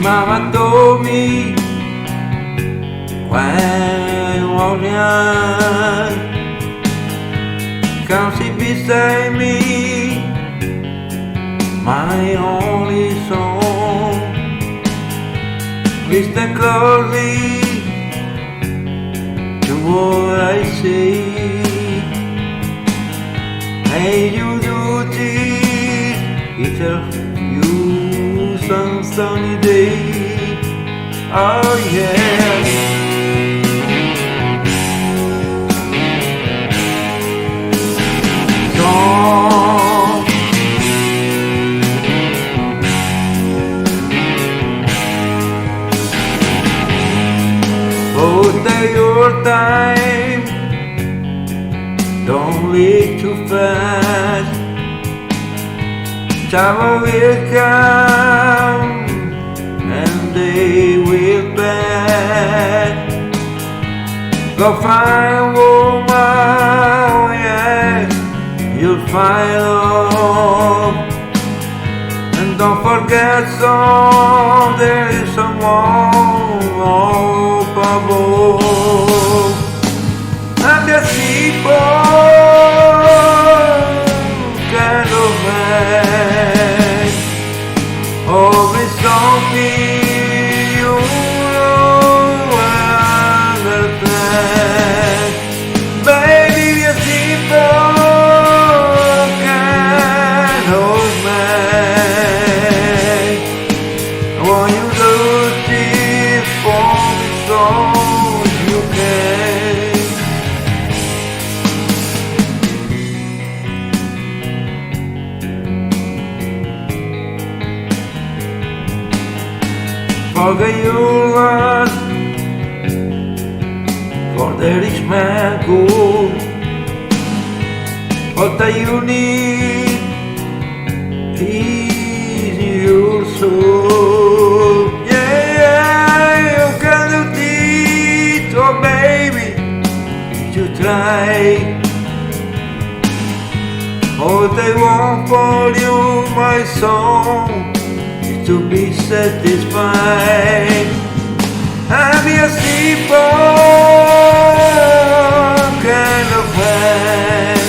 Mama told me when I was young, come sit beside me, my only song. Listen closely to what I say. Hey, you do this, it's you some sunny day. Oh yeah. Song. Oh, take your time, don't live too fast. Time will come and they will pass. Go find a woman, yeah, you'll find love. And don't forget there is someone up above. And the people kind of man, always something you know and understand. Baby, you're simple kind of man. When you do this for me so you can. Forget your lust for the rich man gold. What do you need is your soul. Yeah, you can do this, oh baby, if you try. All I want for you, my song, to be satisfied. I'm a simple kind of man.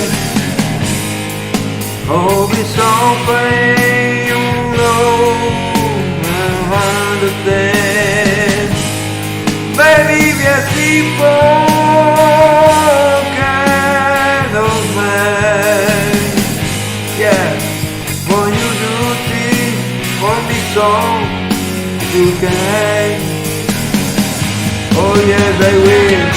Always something you know and understand. Baby, be a simple kind of man. Yeah, when you do this for me so you can. Oh yes, I will.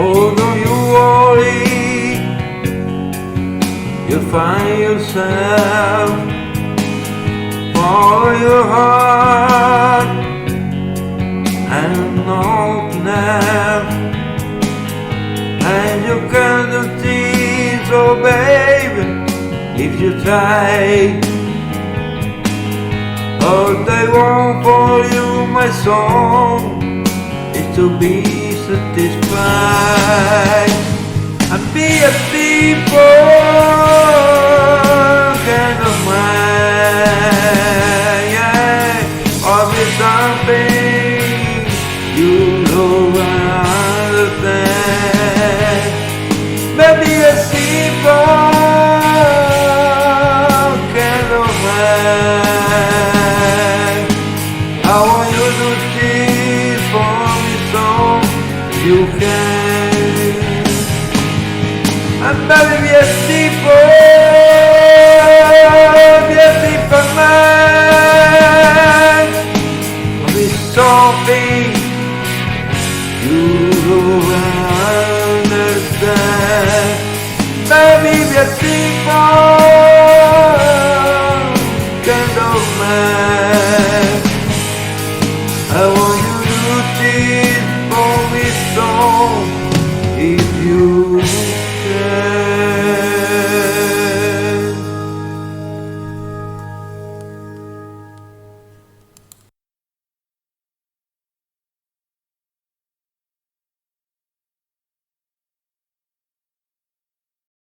Oh, don't you worry, you'll find yourself. Follow your heart and nothing else. And you can do things, oh baby, if you try. All I want for you, my song, is to be satisfied and be a people kind of mind, yeah. Always something you know and understand. Maybe a simple kind of mind. I want you to see for me so you can. And maybe be a simple man. Be something you know and understand. Maybe be a simple